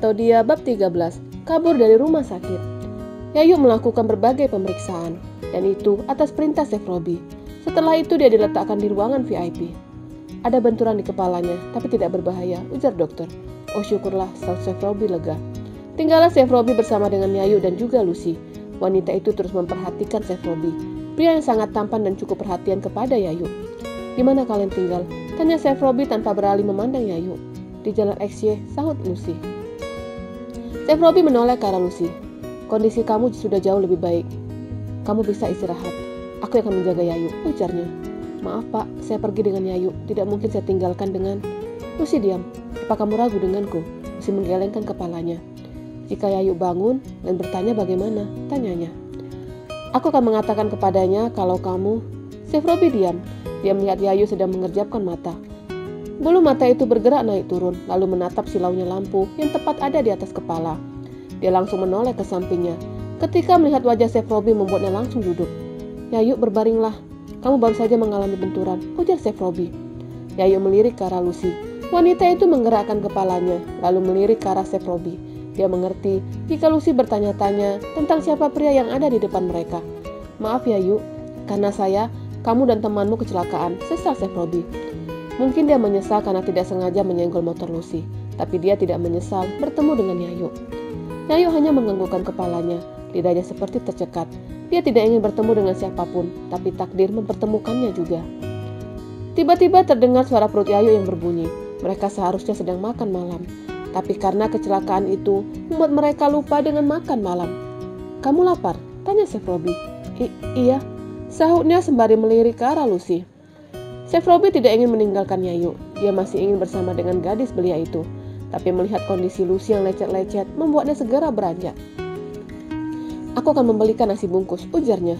atau Dia bab 13, kabur dari rumah sakit. Yayu melakukan berbagai pemeriksaan, dan itu atas perintah Chef Robi. Setelah itu dia diletakkan di ruangan VIP. Ada benturan di kepalanya, tapi tidak berbahaya, ujar dokter. Oh syukurlah, saut Chef Robi lega. Tinggallah Chef Robi bersama dengan Yayu dan juga Lucy. Wanita itu terus memperhatikan Chef Robi, pria yang sangat tampan dan cukup perhatian kepada Yayu. Di mana kalian tinggal? Tanya Chef Robi tanpa beralih memandang Yayu. Di Jalan XY, sahut Lucy. Chef Robi menoleh ke arah Lucy. Kondisi kamu sudah jauh lebih baik. Kamu bisa istirahat. Aku akan menjaga Yayu, ujarnya. Maaf pak, saya pergi dengan Yayu. Tidak mungkin saya tinggalkan dengan... Lucy diam. Apa kamu ragu denganku? Lucy menggelengkan kepalanya. Jika Yayu bangun dan bertanya bagaimana, tanyanya. Aku akan mengatakan kepadanya kalau kamu... Chef Robi diam. Dia melihat Yayu sedang mengerjapkan mata. Bulu mata itu bergerak naik turun, lalu menatap silaunya lampu yang tepat ada di atas kepala. Dia langsung menoleh ke sampingnya. Ketika melihat wajah Chef Robi membuatnya langsung duduk. Yayu berbaringlah. Kamu baru saja mengalami benturan, ujar Chef Robi. Yayu melirik ke arah Lucy. Wanita itu menggerakkan kepalanya, lalu melirik ke arah Chef Robi. Dia mengerti jika Lucy bertanya-tanya tentang siapa pria yang ada di depan mereka. Maaf Yayu, karena saya, kamu dan temanmu kecelakaan, sesal Chef Robi. Mungkin dia menyesal karena tidak sengaja menyenggol motor Lucy, tapi dia tidak menyesal bertemu dengan Yayu. Yayu hanya menganggukkan kepalanya, lidahnya seperti tercekat. Dia tidak ingin bertemu dengan siapapun, tapi takdir mempertemukannya juga. Tiba-tiba terdengar suara perut Yayu yang berbunyi. Mereka seharusnya sedang makan malam, tapi karena kecelakaan itu membuat mereka lupa dengan makan malam. Kamu lapar? Tanya Chef Robi. Iya, sahutnya sembari melirik ke arah Lucy. Chef Robi tidak ingin meninggalkan Yayu. Dia masih ingin bersama dengan gadis belia itu. Tapi melihat kondisi Lucy yang lecet-lecet membuatnya segera beranjak. Aku akan membelikan nasi bungkus, ujarnya.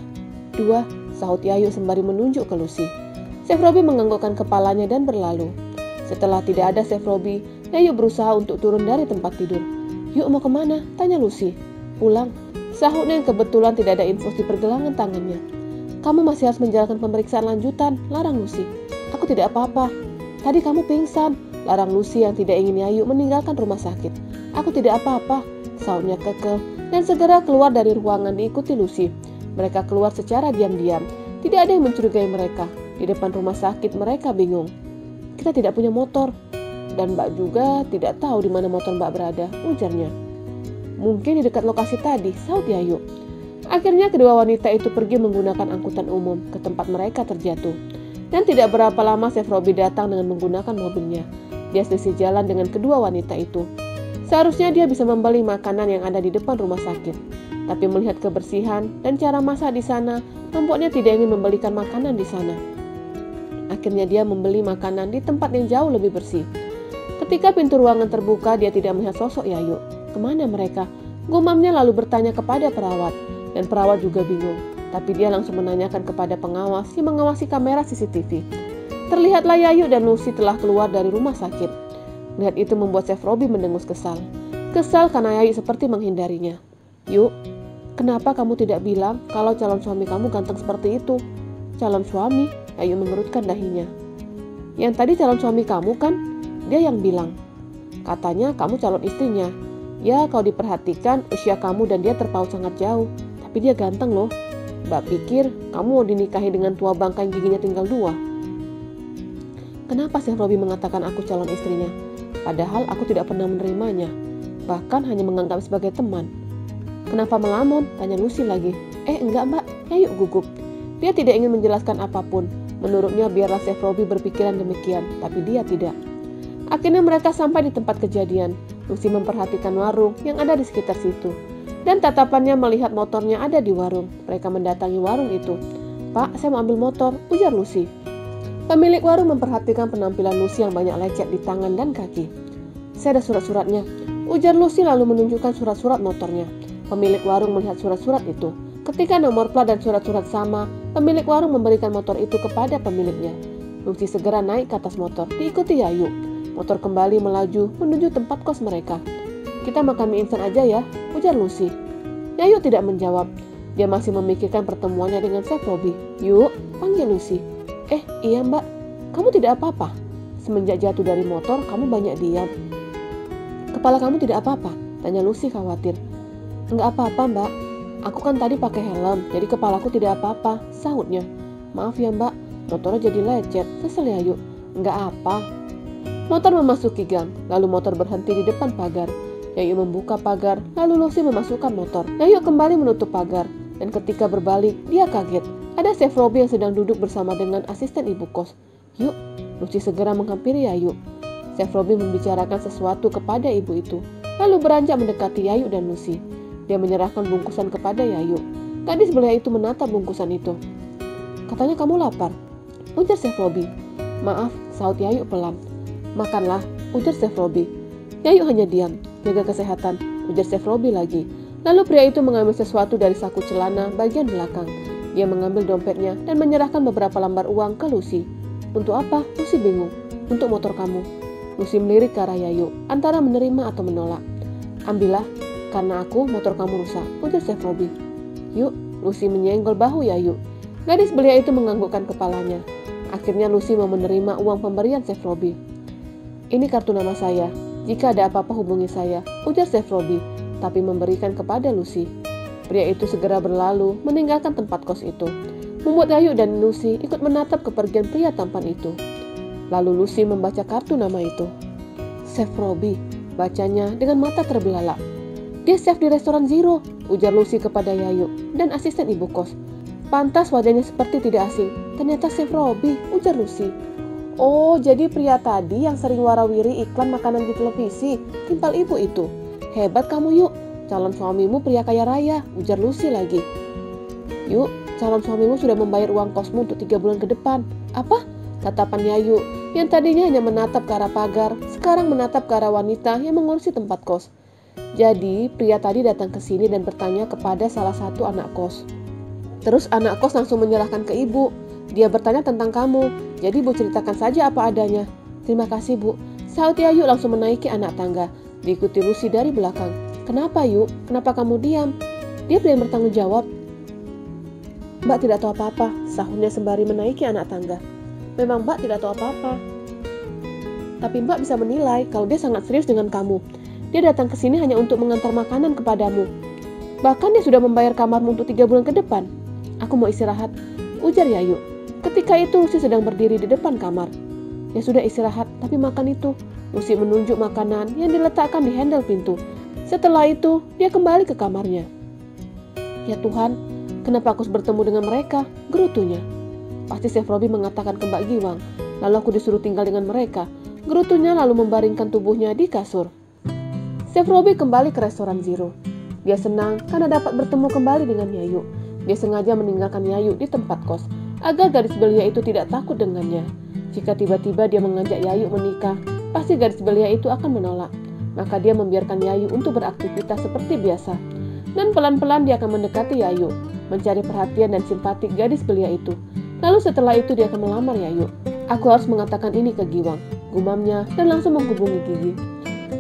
2, sahut Yayu sembari menunjuk ke Lucy. Chef Robi menganggukkan kepalanya dan berlalu. Setelah tidak ada Chef Robi, Yayu berusaha untuk turun dari tempat tidur. Yuk mau kemana? Tanya Lucy. Pulang, sahutnya yang kebetulan tidak ada infus di pergelangan tangannya. Kamu masih harus menjalankan pemeriksaan lanjutan, larang Lucy. Aku tidak apa-apa. Tadi kamu pingsan, larang Lucy yang tidak ingin Yayu meninggalkan rumah sakit. Aku tidak apa-apa, sahutnya kekeh, dan segera keluar dari ruangan diikuti Lucy. Mereka keluar secara diam-diam. Tidak ada yang mencurigai mereka. Di depan rumah sakit mereka bingung. Kita tidak punya motor, dan Mbak juga tidak tahu di mana motor Mbak berada, ujarnya. Mungkin di dekat lokasi tadi, sahut Yayu. Akhirnya kedua wanita itu pergi menggunakan angkutan umum ke tempat mereka terjatuh. Dan tidak berapa lama Chef Robi datang dengan menggunakan mobilnya. Dia selisih jalan dengan kedua wanita itu. Seharusnya dia bisa membeli makanan yang ada di depan rumah sakit. Tapi melihat kebersihan dan cara masak di sana, membuatnya tidak ingin membelikan makanan di sana. Akhirnya dia membeli makanan di tempat yang jauh lebih bersih. Ketika pintu ruangan terbuka, dia tidak melihat sosok Yayu. Kemana mereka? Gumamnya lalu bertanya kepada perawat. Dan perawat juga bingung, tapi dia langsung menanyakan kepada pengawas yang mengawasi kamera CCTV. Terlihatlah Yayu dan Lucy telah keluar dari rumah sakit. Melihat itu membuat Chef Robi mendengus kesal. Kesal karena Yayu seperti menghindarinya. Yuk, kenapa kamu tidak bilang kalau calon suami kamu ganteng seperti itu? Calon suami? Yayu mengerutkan dahinya. Yang tadi calon suami kamu kan? Dia yang bilang. Katanya kamu calon istrinya. Ya, kalau diperhatikan usia kamu dan dia terpaut sangat jauh. Tapi dia ganteng loh. Mbak pikir kamu mau dinikahi dengan tua bangka yang giginya tinggal 2. Kenapa Chef Robi mengatakan aku calon istrinya? Padahal aku tidak pernah menerimanya. Bahkan hanya menganggap sebagai teman. Kenapa melamun? Tanya Lucy lagi. Enggak mbak, Yayu gugup. Dia tidak ingin menjelaskan apapun. Menurutnya biarlah Chef Robi berpikiran demikian. Tapi dia tidak. Akhirnya mereka sampai di tempat kejadian. Lucy memperhatikan warung yang ada di sekitar situ. Dan tatapannya melihat motornya ada di warung. Mereka mendatangi warung itu. Pak, saya mau ambil motor, ujar Lucy. Pemilik warung memperhatikan penampilan Lucy yang banyak lecet di tangan dan kaki. Saya ada surat-suratnya, ujar Lucy lalu menunjukkan surat-surat motornya. Pemilik warung melihat surat-surat itu. Ketika nomor plat dan surat-surat sama, pemilik warung memberikan motor itu kepada pemiliknya. Lucy segera naik ke atas motor, diikuti Yayu. Motor kembali melaju menuju tempat kos mereka. Kita makan mie instan aja ya, ujar Lucy. Yayu tidak menjawab. Dia masih memikirkan pertemuannya dengan Chef Robi. Yuk, panggil Lucy. Iya mbak, kamu tidak apa-apa. Semenjak jatuh dari motor, kamu banyak diam. Kepala kamu tidak apa-apa? Tanya Lucy khawatir. Enggak apa-apa, Mbak. Aku kan tadi pakai helm, jadi kepalaku tidak apa-apa, sahutnya. Maaf ya, Mbak, motornya jadi lecet. Sesel Yayu. Enggak apa. Motor memasuki gang, lalu motor berhenti di depan pagar. Yayu membuka pagar, lalu Lucy memasukkan motor. Yayu kembali menutup pagar, dan ketika berbalik, dia kaget. Ada Chef Robbie yang sedang duduk bersama dengan asisten ibu kos. Yuk, Lucy segera menghampiri Yayu. Chef Robbie membicarakan sesuatu kepada ibu itu, lalu beranjak mendekati Yayu dan Lucy. Dia menyerahkan bungkusan kepada Yayu. Gadis belia itu menatap bungkusan itu. Katanya kamu lapar, ujar Chef Robbie. Maaf, sahut Yayu pelan. Makanlah, ujar Chef Robbie. Yayu hanya diam. Jaga kesehatan, ujar Chef Robbie lagi. Lalu pria itu mengambil sesuatu dari saku celana bagian belakang. Dia mengambil dompetnya dan menyerahkan beberapa lembar uang ke Lucy. Untuk apa? Lucy bingung. Untuk motor kamu. Lucy melirik ke arah Yayu, antara menerima atau menolak. Ambillah, karena aku motor kamu rusak, ujar Chef Robbie. Yuk, Lucy menyenggol bahu Yayu. Gadis belia itu menganggukkan kepalanya. Akhirnya Lucy mau menerima uang pemberian Chef Robbie. Ini kartu nama saya. Jika ada apa-apa hubungi saya, ujar Chef Robbie, tapi memberikan kepada Lucy. Pria itu segera berlalu, meninggalkan tempat kos itu. Membuat Yayu dan Lucy ikut menatap kepergian pria tampan itu. Lalu Lucy membaca kartu nama itu. Chef Robbie, bacanya dengan mata terbelalak. Dia chef di restoran Zero, ujar Lucy kepada Yayu dan asisten ibu kos. Pantas wajahnya seperti tidak asing. Ternyata Chef Robbie, ujar Lucy. Oh, jadi pria tadi yang sering warawiri iklan makanan di televisi, timpal ibu itu. Hebat kamu Yuk, calon suamimu pria kaya raya, ujar Lucy lagi. Yuk, calon suamimu sudah membayar uang kosmu untuk 3 bulan ke depan. Apa? Tatapan Yayu, yang tadinya hanya menatap ke arah pagar, sekarang menatap ke arah wanita yang mengurusi tempat kos. Jadi, pria tadi datang ke sini dan bertanya kepada salah satu anak kos. Terus anak kos langsung menyerahkan ke ibu. Dia bertanya tentang kamu, jadi Bu ceritakan saja apa adanya. Terima kasih Bu, sahut Yayu langsung menaiki anak tangga, diikuti Lucy dari belakang. Kenapa Yu? Kenapa kamu diam? Dia belum bertanggung jawab. Mbak tidak tahu apa-apa, sahutnya sembari menaiki anak tangga. Memang Mbak tidak tahu apa-apa. Tapi Mbak bisa menilai kalau dia sangat serius dengan kamu. Dia datang ke sini hanya untuk mengantar makanan kepadamu. Bahkan dia sudah membayar kamarmu untuk 3 bulan ke depan. Aku mau istirahat, ujar Yayu. Ketika itu Lucy sedang berdiri di depan kamar. Ya sudah istirahat, tapi makan itu. Lucy menunjuk makanan yang diletakkan di handle pintu. Setelah itu, dia kembali ke kamarnya. Ya Tuhan, kenapa aku harus bertemu dengan mereka? Gerutunya. Pasti Chef Robbie mengatakan ke Mbak Giwang. Lalu aku disuruh tinggal dengan mereka. Gerutunya lalu membaringkan tubuhnya di kasur. Chef Robbie kembali ke restoran Zero. Dia senang karena dapat bertemu kembali dengan Yayu. Dia sengaja meninggalkan Yayu di tempat kos, agar gadis belia itu tidak takut dengannya. Jika tiba-tiba dia mengajak Yayu menikah, pasti gadis belia itu akan menolak. Maka dia membiarkan Yayu untuk beraktivitas seperti biasa. Dan pelan-pelan dia akan mendekati Yayu, mencari perhatian dan simpati gadis belia itu. Lalu setelah itu dia akan melamar Yayu. Aku harus mengatakan ini ke Giwang, gumamnya dan langsung menghubungi Gigi.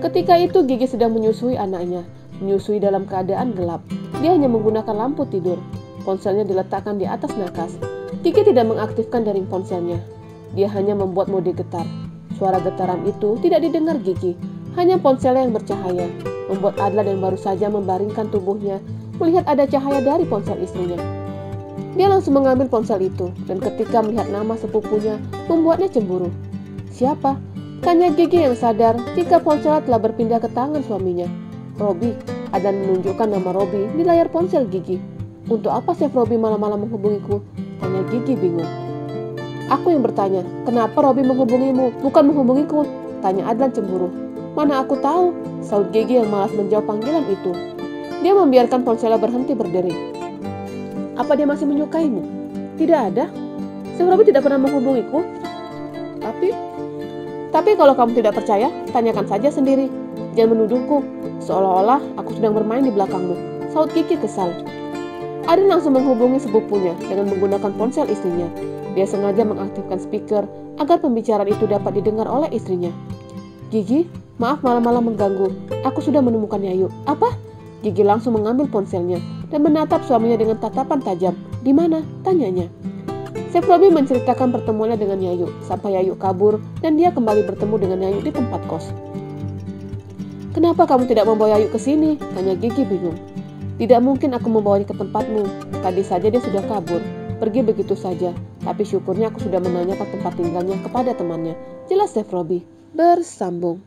Ketika itu Gigi sedang menyusui anaknya, menyusui dalam keadaan gelap. Dia hanya menggunakan lampu tidur. Ponselnya diletakkan di atas nakas. Gigi tidak mengaktifkan dering ponselnya. Dia hanya membuat mode getar. Suara getaran itu tidak didengar Gigi, hanya ponselnya yang bercahaya, membuat Adlan yang baru saja membaringkan tubuhnya melihat ada cahaya dari ponsel istrinya. Dia langsung mengambil ponsel itu, dan ketika melihat nama sepupunya, membuatnya cemburu. Siapa? Tanya Gigi yang sadar jika ponsel telah berpindah ke tangan suaminya. Robbie. Adlan menunjukkan nama Robbie di layar ponsel Gigi. Untuk apa Chef Robbie malam-malam menghubungiku? Tanya Gigi bingung. Aku yang bertanya, kenapa Robbie menghubungimu, bukan menghubungiku? Tanya Adlan cemburu. Mana aku tahu, sahut Gigi yang malas menjawab panggilan itu. Dia membiarkan ponselnya berhenti berdering. Apa dia masih menyukaimu? Tidak ada. Chef Robbie tidak pernah menghubungiku. Tapi kalau kamu tidak percaya, tanyakan saja sendiri. Jangan menuduhku, seolah-olah aku sedang bermain di belakangmu, sahut Gigi kesal. Adlan langsung menghubungi sepupunya dengan menggunakan ponsel istrinya. Dia sengaja mengaktifkan speaker agar pembicaraan itu dapat didengar oleh istrinya. Gigi, maaf malam-malam mengganggu. Aku sudah menemukan Yayu. Apa? Gigi langsung mengambil ponselnya dan menatap suaminya dengan tatapan tajam. Di mana? Tanyanya. Chef Robbie menceritakan pertemuannya dengan Yayu sampai Yayu kabur dan dia kembali bertemu dengan Yayu di tempat kos. Kenapa kamu tidak membawa Yayu ke sini? Tanya Gigi bingung. Tidak mungkin aku membawanya ke tempatmu. Tadi saja dia sudah kabur, pergi begitu saja. Tapi syukurnya aku sudah menanyakan tempat tinggalnya kepada temannya. Jelas Chef Robi bersambung.